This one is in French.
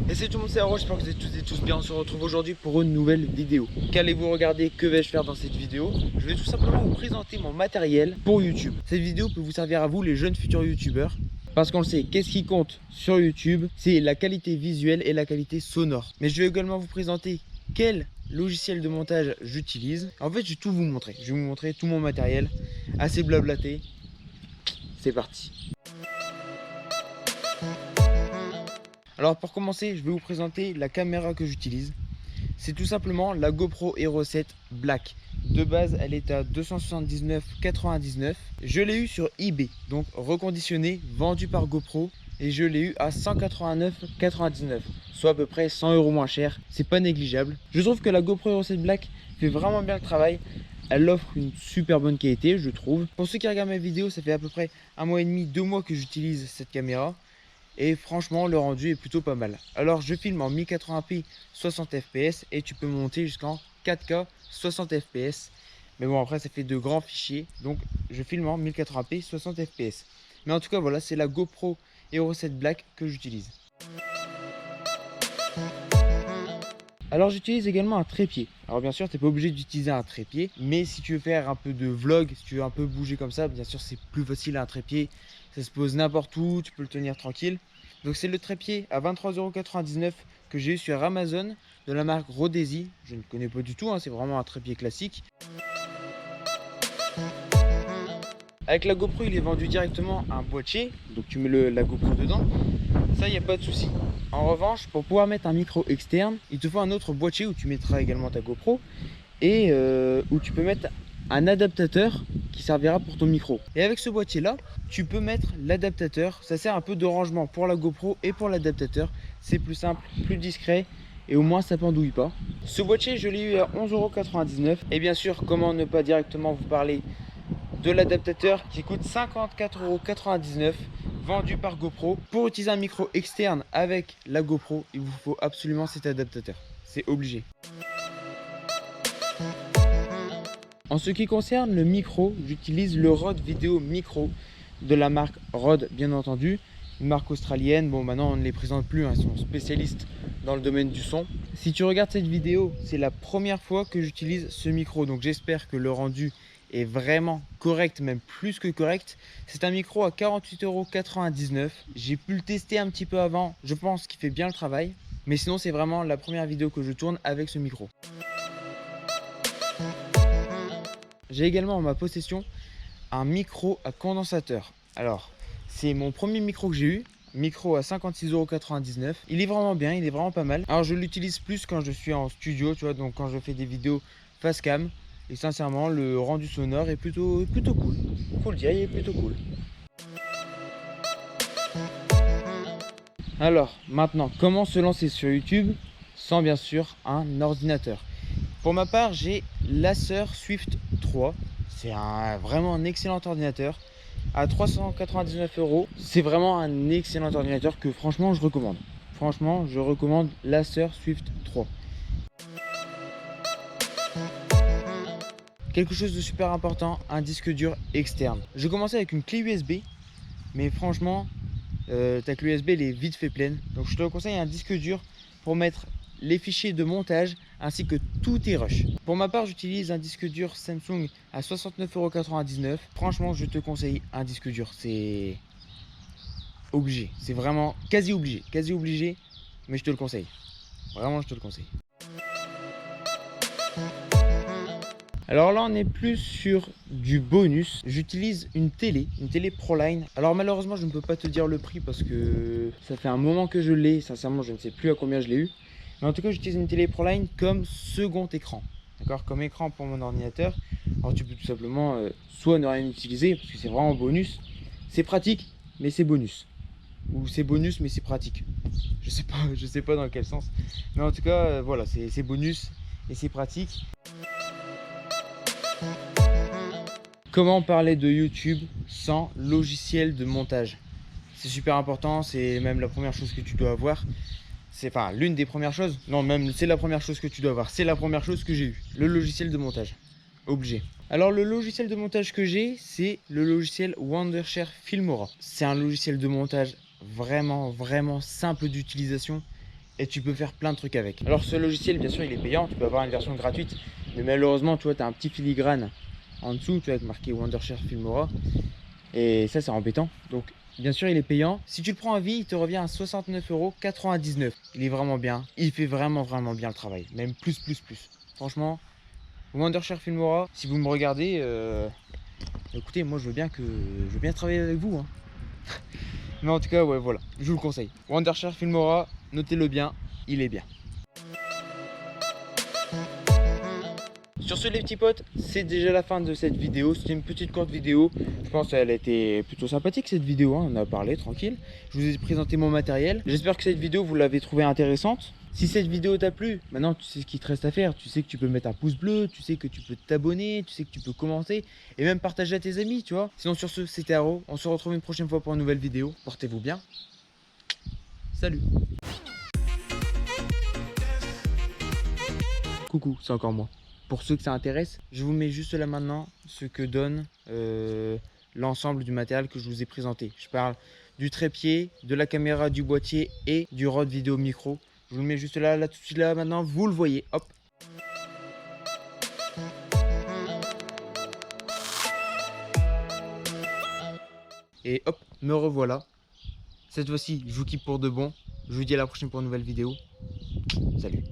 Et c'est tout le monde, c'est Haro, j'espère que vous êtes toutes et tous bien. On se retrouve aujourd'hui pour une nouvelle vidéo. Qu'allez-vous regarder? Que vais-je faire dans cette vidéo? Je vais tout simplement vous présenter mon matériel pour YouTube. Cette vidéo peut vous servir à vous, les jeunes futurs youtubeurs. Parce qu'on le sait, qu'est-ce qui compte sur YouTube? C'est la qualité visuelle et la qualité sonore. Mais je vais également vous présenter quel logiciel de montage j'utilise. En fait, je vais tout vous montrer. Je vais vous montrer tout mon matériel. Assez blablaté. C'est parti. Alors pour commencer, je vais vous présenter la caméra que j'utilise. C'est tout simplement la GoPro Hero 7 Black. De base, elle est à 279,99 €. Je l'ai eu sur eBay, donc reconditionné, vendu par GoPro. Et je l'ai eu à 189,99 €, soit à peu près 100 € moins cher. C'est pas négligeable. Je trouve que la GoPro Hero 7 Black fait vraiment bien le travail. Elle offre une super bonne qualité, je trouve. Pour ceux qui regardent mes vidéos, ça fait à peu près 1 mois et demi, 2 mois que j'utilise cette caméra. Et franchement, le rendu est plutôt pas mal. Alors, je filme en 1080p 60 fps et tu peux monter jusqu'en 4K 60 fps. Mais bon, après, ça fait de grands fichiers. Donc, je filme en 1080p 60 fps. Mais en tout cas, voilà, c'est la GoPro Hero 7 Black que j'utilise. Alors j'utilise également un trépied. Alors bien sûr, tu n'es pas obligé d'utiliser un trépied, mais si tu veux faire un peu de vlog, si tu veux un peu bouger comme ça, bien sûr c'est plus facile un trépied. Ça se pose n'importe où, tu peux le tenir tranquille. Donc c'est le trépied à 23,99 € que j'ai eu sur Amazon de la marque Rodesi. Je ne connais pas du tout, hein, c'est vraiment un trépied classique. Avec la GoPro, il est vendu directement un boîtier, donc tu mets la GoPro dedans. Ça, il n'y a pas de souci. En revanche, pour pouvoir mettre un micro externe, il te faut un autre boîtier où tu mettras également ta GoPro et où tu peux mettre un adaptateur qui servira pour ton micro. Et avec ce boîtier-là, tu peux mettre l'adaptateur. Ça sert un peu de rangement pour la GoPro et pour l'adaptateur. C'est plus simple, plus discret et au moins ça pendouille pas. Ce boîtier, je l'ai eu à 11,99 €. Et bien sûr, comment ne pas directement vous parler de l'adaptateur qui coûte 54,99 €, vendu par GoPro. Pour utiliser un micro externe avec la GoPro, il vous faut absolument cet adaptateur. C'est obligé. En ce qui concerne le micro, j'utilise le Rode Video Micro de la marque Rode, bien entendu. Une marque australienne. Bon, maintenant on ne les présente plus, hein, ils sont spécialistes dans le domaine du son. Si tu regardes cette vidéo, c'est la première fois que j'utilise ce micro, donc j'espère que le rendu est vraiment correct, même plus que correct. C'est un micro à 48,99 €. J'ai pu le tester un petit peu avant, je pense qu'il fait bien le travail. Mais sinon, c'est vraiment la première vidéo que je tourne avec ce micro. J'ai également en ma possession un micro à condensateur. Alors, c'est mon premier micro que j'ai eu. Micro à 56,99 €. Il est vraiment bien, il est vraiment pas mal. Alors, je l'utilise plus quand je suis en studio, tu vois, donc quand je fais des vidéos face cam. Et sincèrement, le rendu sonore est plutôt cool. Faut le dire, il est plutôt cool. Alors, maintenant, comment se lancer sur YouTube sans bien sûr un ordinateur? Pour ma part, j'ai l'Acer Swift 3. C'est vraiment un excellent ordinateur. À 399 €, c'est vraiment un excellent ordinateur que franchement, je recommande. Franchement, je recommande l'Acer Swift 3. Quelque chose de super important, un disque dur externe. Je commençais avec une clé USB, mais franchement, ta clé USB elle est vite fait pleine. Donc je te conseille un disque dur pour mettre les fichiers de montage ainsi que tous tes rushs. Pour ma part, j'utilise un disque dur Samsung à 69,99 €. Franchement, je te conseille un disque dur, c'est obligé. C'est vraiment quasi obligé, mais je te le conseille. Vraiment, je te le conseille. Alors là, on est plus sur du bonus. J'utilise une télé Proline. Alors malheureusement, je ne peux pas te dire le prix parce que ça fait un moment que je l'ai. Sincèrement, je ne sais plus à combien je l'ai eu. Mais en tout cas, j'utilise une télé Proline comme second écran. D'accord, comme écran pour mon ordinateur. Alors tu peux tout simplement soit ne rien utiliser parce que c'est vraiment bonus. C'est pratique, mais c'est bonus. Ou c'est bonus, mais c'est pratique. Je sais pas dans quel sens. Mais en tout cas, voilà, c'est bonus et c'est pratique. Comment parler de YouTube sans logiciel de montage? C'est super important, c'est même la première chose que tu dois avoir. C'est enfin l'une des premières choses. Non, même c'est la première chose que tu dois avoir. C'est la première chose que j'ai eu. Le logiciel de montage. Obligé. Alors le logiciel de montage que j'ai, c'est le logiciel Wondershare Filmora. C'est un logiciel de montage vraiment simple d'utilisation et tu peux faire plein de trucs avec. Alors ce logiciel, bien sûr, il est payant, tu peux avoir une version gratuite, mais malheureusement, tu vois, tu as un petit filigrane en dessous, tu vois, avec marqué Wondershare Filmora, et ça, c'est embêtant. Donc, bien sûr, il est payant. Si tu le prends à vie, il te revient à 69,99 €. Il est vraiment bien, il fait vraiment bien le travail, même plus. Franchement, Wondershare Filmora, si vous me regardez, écoutez, moi, je veux bien travailler avec vous, hein. Mais en tout cas, ouais, voilà, je vous le conseille. Wondershare Filmora, notez-le bien, il est bien. Sur ce les petits potes, c'est déjà la fin de cette vidéo. C'était une petite courte vidéo. Je pense qu'elle a été plutôt sympathique cette vidéo, hein. On a parlé tranquille. Je vous ai présenté mon matériel. J'espère que cette vidéo vous l'avez trouvée intéressante. Si cette vidéo t'a plu, maintenant tu sais ce qu'il te reste à faire. Tu sais que tu peux mettre un pouce bleu, tu sais que tu peux t'abonner, tu sais que tu peux commenter et même partager à tes amis, tu vois. Sinon sur ce, c'était Haro. On se retrouve une prochaine fois pour une nouvelle vidéo. Portez-vous bien. Salut. Coucou, c'est encore moi. Pour ceux que ça intéresse, je vous mets juste là maintenant ce que donne l'ensemble du matériel que je vous ai présenté. Je parle du trépied, de la caméra, du boîtier et du Rode Vidéo Micro. Je vous le mets juste là tout de suite là maintenant, vous le voyez. Hop. Et hop, me revoilà. Cette fois-ci, je vous quitte pour de bon. Je vous dis à la prochaine pour une nouvelle vidéo. Salut.